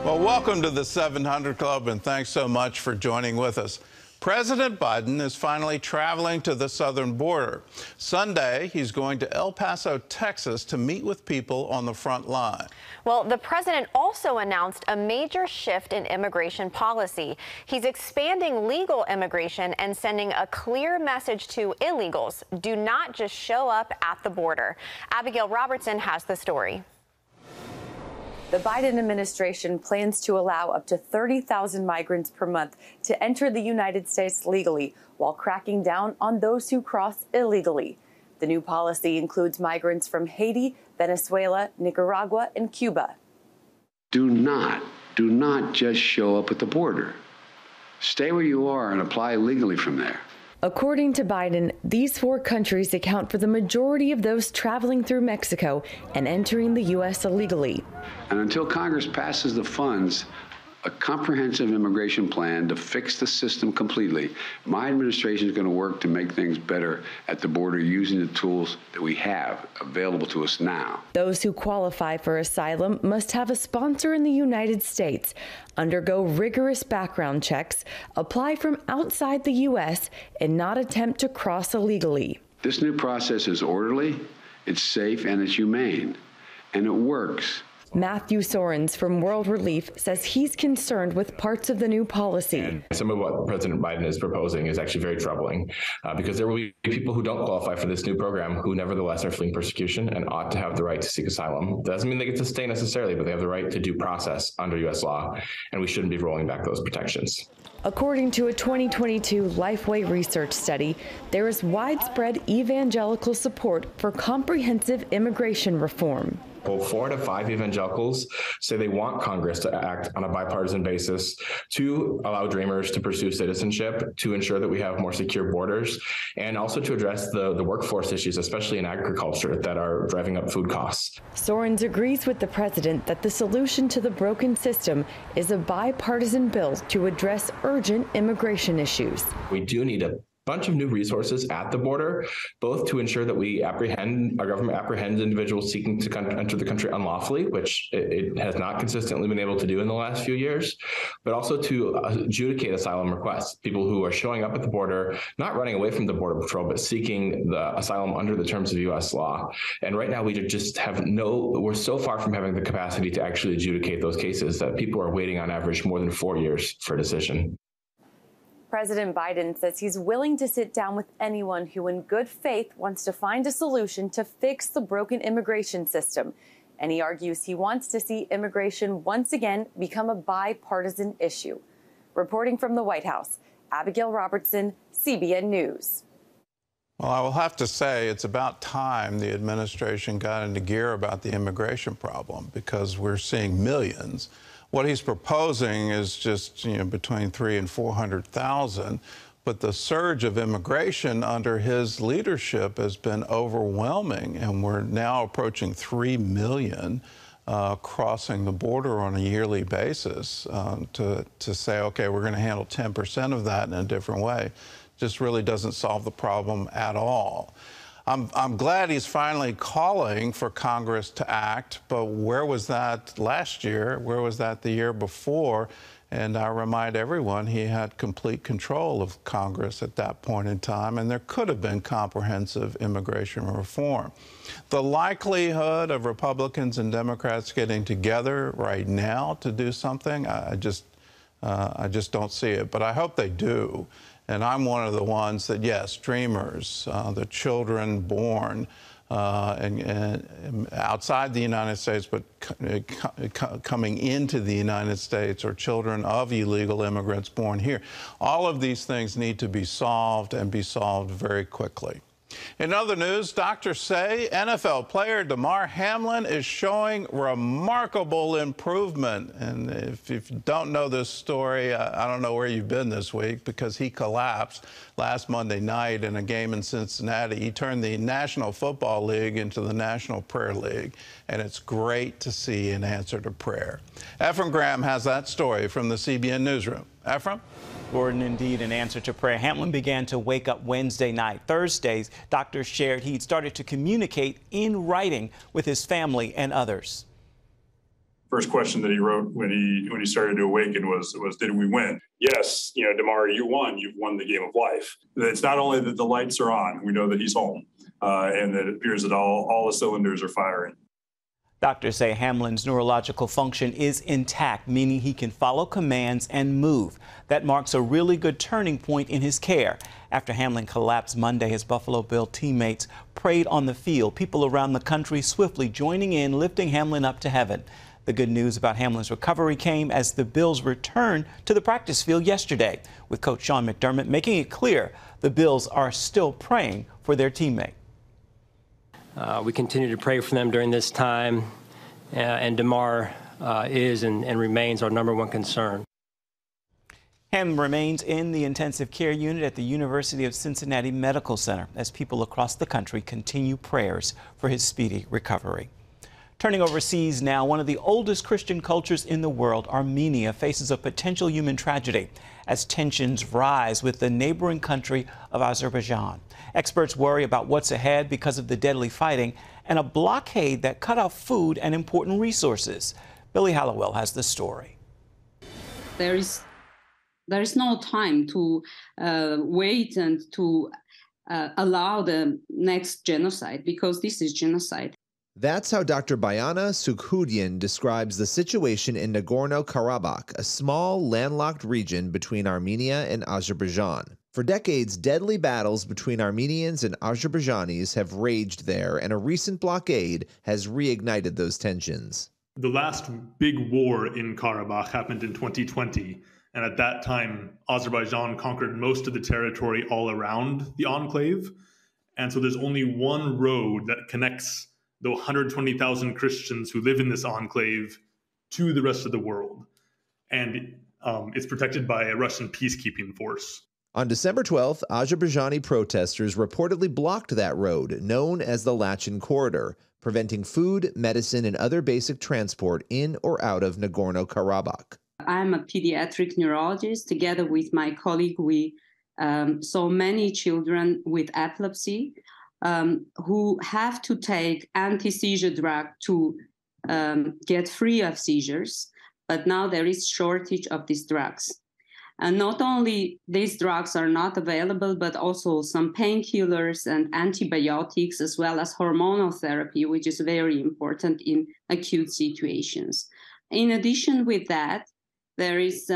Well, welcome to the 700 Club, and thanks so much for joining with us. President Biden is finally traveling to the southern border. Sunday, he's going to El Paso, Texas, to meet with people on the front line. Well, the president also announced a major shift in immigration policy. He's expanding legal immigration and sending a clear message to illegals: do not just show up at the border. Abigail Robertson has the story. The Biden administration plans to allow up to 30,000 migrants per month to enter the United States legally, while cracking down on those who cross illegally. The new policy includes migrants from Haiti, Venezuela, Nicaragua, and Cuba. Do not just show up at the border. Stay where you are and apply legally from there. According to Biden, these four countries account for the majority of those traveling through Mexico and entering the U.S. illegally. And until Congress passes the funds, a comprehensive immigration plan to fix the system completely, my administration is going to work to make things better at the border using the tools that we have available to us now. Those who qualify for asylum must have a sponsor in the United States, undergo rigorous background checks, apply from outside the U.S., and not attempt to cross illegally. This new process is orderly, it's safe, and it's humane, and it works. Matthew Sorens from World Relief says he's concerned with parts of the new policy. And some of what President Biden is proposing is actually very troubling because there will be people who don't qualify for this new program who nevertheless are fleeing persecution and ought to have the right to seek asylum. Doesn't mean they get to stay necessarily, but they have the right to due process under U.S. law, and we shouldn't be rolling back those protections. According to a 2022 Lifeway research study, there is widespread evangelical support for comprehensive immigration reform. 4 to 5 evangelicals say they want Congress to act on a bipartisan basis to allow Dreamers to pursue citizenship, to ensure that we have more secure borders, and also to address the workforce issues, especially in agriculture, that are driving up food costs. Sorens agrees with the president that the solution to the broken system is a bipartisan bill to address urgent immigration issues. We do need a bunch of new resources at the border, both to ensure that our government apprehends individuals seeking to enter the country unlawfully, which it has not consistently been able to do in the last few years, but also to adjudicate asylum requests, people who are showing up at the border, not running away from the Border Patrol, but seeking the asylum under the terms of U.S. law. And right now we just we're so far from having the capacity to actually adjudicate those cases that people are waiting on average more than 4 years for a decision. President Biden says he's willing to sit down with anyone who in good faith wants to find a solution to fix the broken immigration system. And he argues he wants to see immigration once again become a bipartisan issue. Reporting from the White House, Abigail Robertson, CBN News. Well, I will have to say it's about time the administration got into gear about the immigration problem, because we're seeing millions. What he's proposing is just, between 300,000 and 400,000. But the surge of immigration under his leadership has been overwhelming, and we're now approaching 3 million crossing the border on a yearly basis. To say, okay, we're going to handle 10% of that in a different way just really doesn't solve the problem at all. I'm glad he's finally calling for Congress to act, but where was that last year? Where was that the year before? And I remind everyone he had complete control of Congress at that point in time, and there could have been comprehensive immigration reform. The likelihood of Republicans and Democrats getting together right now to do something, I just don't see it, but I hope they do. And I'm one of the ones that, yes, Dreamers, the children born and outside the United States, but coming into the United States, or children of illegal immigrants born here. All of these things need to be solved, and be solved very quickly. In other news, doctors say NFL player Damar Hamlin is showing remarkable improvement. And if you don't know this story, I don't know where you've been this week, because he collapsed last Monday night in a game in Cincinnati. He turned the National Football League into the National Prayer League, and it's great to see an answer to prayer. Ephraim Graham has that story from the CBN Newsroom. Ephraim? Gordon, indeed, an answer to prayer. Hamlin began to wake up Wednesday night. Thursdays, doctors shared he'd started to communicate in writing with his family and others. first question that he wrote when he started to awaken was did we win? Yes, Damar, you won. You've won the game of life. It's not only that the lights are on, we know that he's home, and that it appears that all the cylinders are firing. Doctors say Hamlin's neurological function is intact, meaning he can follow commands and move. That marks a really good turning point in his care. After Hamlin collapsed Monday, his Buffalo Bill teammates prayed on the field, people around the country swiftly joining in, lifting Hamlin up to heaven. The good news about Hamlin's recovery came as the Bills returned to the practice field yesterday, with Coach Sean McDermott making it clear the Bills are still praying for their teammate. We continue to pray for them during this time, and Damar is and remains our #1 concern. Hamlin remains in the intensive care unit at the University of Cincinnati Medical Center as people across the country continue prayers for his speedy recovery. Turning overseas now, one of the oldest Christian cultures in the world, Armenia, faces a potential human tragedy as tensions rise with the neighboring country of Azerbaijan. Experts worry about what's ahead because of the deadly fighting and a blockade that cut off food and important resources. Billy Hallowell has the story. There is no time to wait and to allow the next genocide, because this is genocide. That's how Dr. Bayana Sukhudyan describes the situation in Nagorno-Karabakh, a small, landlocked region between Armenia and Azerbaijan. For decades, deadly battles between Armenians and Azerbaijanis have raged there, and a recent blockade has reignited those tensions. The last big war in Karabakh happened in 2020, and at that time, Azerbaijan conquered most of the territory all around the enclave, and so there's only one road that connects the 120,000 Christians who live in this enclave to the rest of the world. And it's protected by a Russian peacekeeping force. On December 12th, Azerbaijani protesters reportedly blocked that road, known as the Lachin Corridor, preventing food, medicine, and other basic transport in or out of Nagorno-Karabakh. I'm a pediatric neurologist. Together with my colleague, we saw many children with epilepsy who have to take anti-seizure drug to get free of seizures, but now there is shortage of these drugs. And not only these drugs are not available, but also some painkillers and antibiotics, as well as hormonal therapy, which is very important in acute situations. In addition with that, there is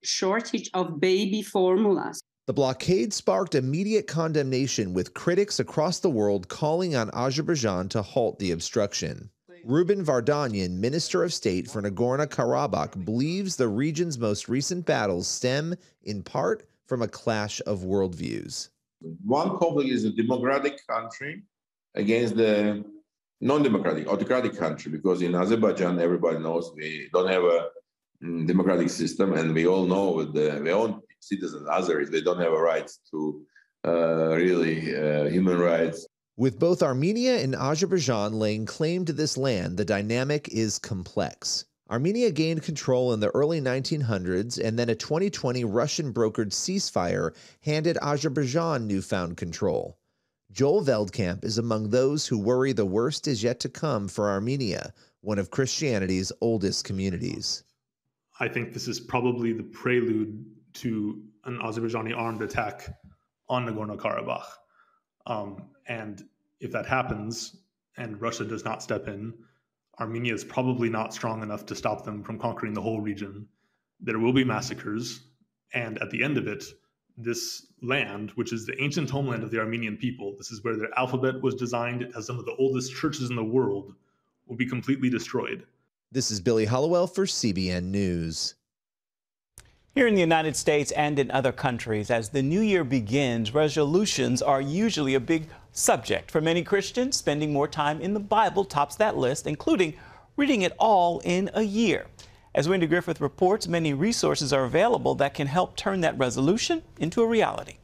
shortage of baby formulas. The blockade sparked immediate condemnation, with critics across the world calling on Azerbaijan to halt the obstruction. Ruben Vardanyan, Minister of State for Nagorno-Karabakh, believes the region's most recent battles stem, in part, from a clash of worldviews. One conflict is a democratic country against the non-democratic, autocratic country, because in Azerbaijan, everybody knows we don't have a democratic system, and we all know their own citizens, Azeris, they don't have a right to human rights. With both Armenia and Azerbaijan laying claim to this land, the dynamic is complex. Armenia gained control in the early 1900s, and then a 2020 Russian-brokered ceasefire handed Azerbaijan newfound control. Joel Veldkamp is among those who worry the worst is yet to come for Armenia, one of Christianity's oldest communities. I think this is probably the prelude to an Azerbaijani armed attack on Nagorno-Karabakh. And if that happens and Russia does not step in, Armenia is probably not strong enough to stop them from conquering the whole region. There will be massacres, and at the end of it, this land, which is the ancient homeland of the Armenian people, this is where their alphabet was designed, it has some of the oldest churches in the world, will be completely destroyed. This is Billy Hallowell for CBN News. Here in the United States and in other countries, as the new year begins, resolutions are usually a big subject. For many Christians, spending more time in the Bible tops that list, including reading it all in a year. As Wendy Griffith reports, many resources are available that can help turn that resolution into a reality.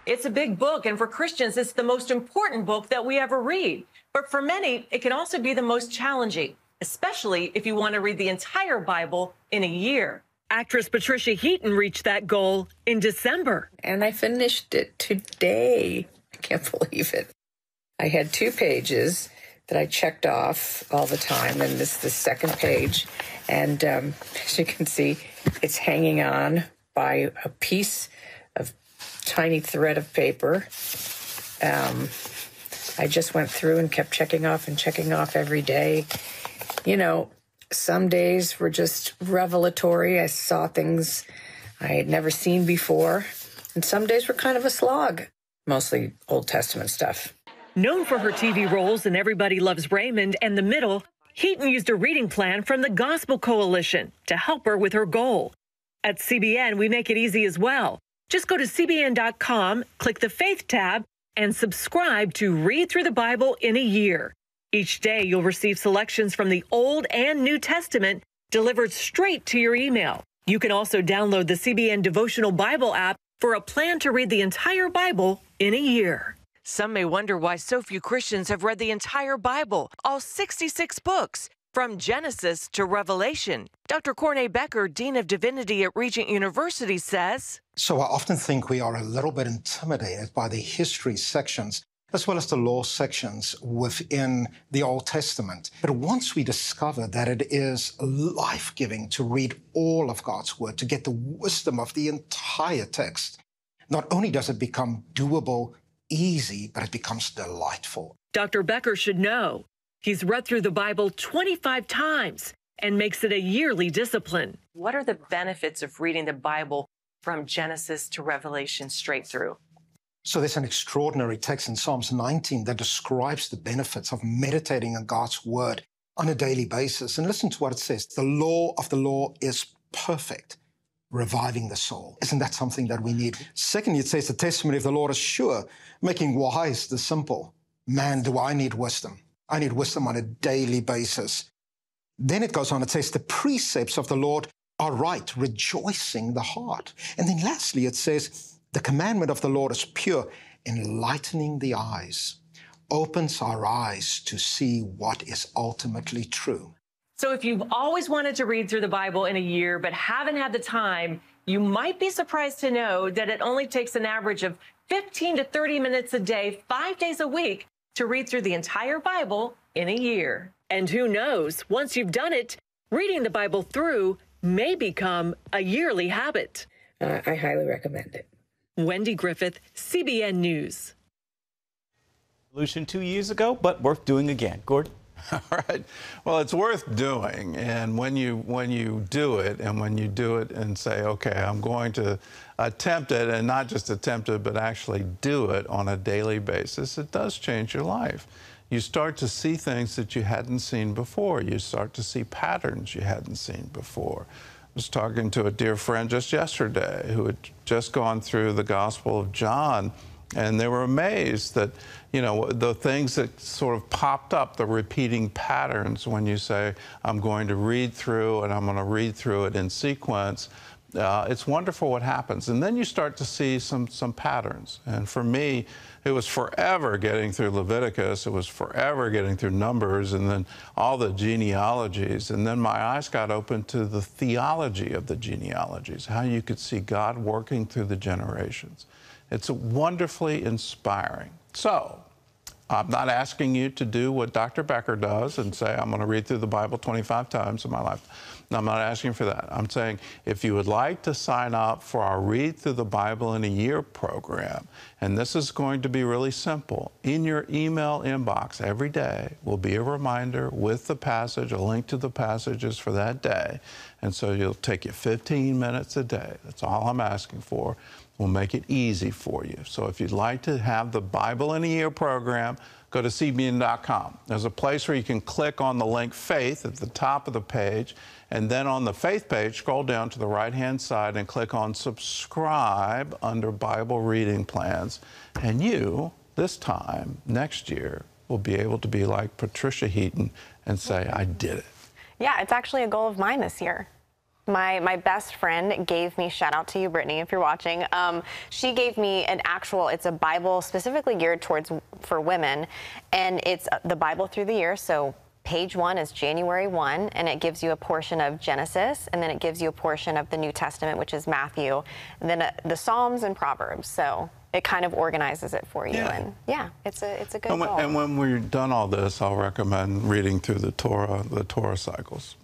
It's a big book, and for Christians, it's the most important book that we ever read. But for many, it can also be the most challenging, especially if you want to read the entire Bible in a year. Actress Patricia Heaton reached that goal in December. And I finished it today. I can't believe it. I had 2 pages that I checked off all the time, and this is the second page. And as you can see, it's hanging on by a piece of tiny thread of paper. I just went through and kept checking off every day. You know, some days were just revelatory. I saw things I had never seen before. And some days were kind of a slog, mostly Old Testament stuff. Known for her TV roles in Everybody Loves Raymond and The Middle, Heaton used a reading plan from the Gospel Coalition to help her with her goal. At CBN, we make it easy as well. Just go to cbn.com, click the Faith tab, and subscribe to Read Through the Bible in a Year. Each day, you'll receive selections from the Old and New Testament delivered straight to your email. You can also download the CBN Devotional Bible app for a plan to read the entire Bible in a year. Some may wonder why so few Christians have read the entire Bible, all 66 books, from Genesis to Revelation. Dr. Corney Becker, Dean of Divinity at Regent University, says, So I often think we are a little bit intimidated by the history sections as well as the law sections within the Old Testament. But once we discover that it is life-giving to read all of God's Word, to get the wisdom of the entire text, not only does it become doable, easy, but it becomes delightful. Dr. Becker should know. He's read through the Bible 25 times and makes it a yearly discipline. What are the benefits of reading the Bible from Genesis to Revelation straight through? So there's an extraordinary text in Psalms 19 that describes the benefits of meditating on God's Word on a daily basis. And listen to what it says. The law of the law is perfect, reviving the soul. Isn't that something that we need? Secondly, it says the testimony of the Lord is sure, making wise the simple. Man, do I need wisdom? I need wisdom on a daily basis. Then it goes on, it says the precepts of the Lord are right, rejoicing the heart. And then lastly, it says the commandment of the Lord is pure, enlightening the eyes, opens our eyes to see what is ultimately true. So if you've always wanted to read through the Bible in a year but haven't had the time, you might be surprised to know that it only takes an average of 15 to 30 minutes a day, 5 days a week, to read through the entire Bible in a year. And who knows, once you've done it, reading the Bible through may become a yearly habit. I highly recommend it. Wendy Griffith, CBN News. Solution 2 years ago, but worth doing again. Gordon? All right. Well, it's worth doing. And when you do it, and when you do it and say, okay, I'm going to attempt it, and not just attempt it, but actually do it on a daily basis, it does change your life. You start to see things that you hadn't seen before. You start to see patterns you hadn't seen before. I was talking to a dear friend just yesterday who had just gone through the Gospel of John, and they were amazed that, you know, the things that sort of popped up, the repeating patterns when you say, I'm going to read through and I'm going to read through it in sequence. It's wonderful what happens. And then you start to see some patterns. And for me, it was forever getting through Leviticus. It was forever getting through Numbers, and then all the genealogies. And then my eyes got open to the theology of the genealogies, how you could see God working through the generations. It's wonderfully inspiring. So I'm not asking you to do what Dr. Becker does and say, I'm going to read through the Bible 25 times in my life. No, I'm not asking for that. I'm saying if you would like to sign up for our Read Through the Bible in a Year program, and this is going to be really simple, in your email inbox every day will be a reminder with the passage, a link to the passages for that day. And so it'll take you 15 minutes a day. That's all I'm asking for. We'll make it easy for you. So if you'd like to have the Bible in a Year program, go to cbn.com. There's a place where you can click on the link Faith at the top of the page, and then on the Faith page, scroll down to the right-hand side and click on Subscribe under Bible Reading Plans. And you, this time, next year, will be able to be like Patricia Heaton and say, I did it. Yeah, it's actually a goal of mine this year. My best friend gave me, shout out to you, Brittany, if you're watching. She gave me it's a Bible specifically geared for women, and it's the Bible through the year. So page 1 is January 1, and it gives you a portion of Genesis, and then it gives you a portion of the New Testament, which is Matthew, and then the Psalms and Proverbs. So it kind of organizes it for you. Yeah. And yeah, it's a good And goal. when we're done all this, I'll recommend reading through the Torah cycles.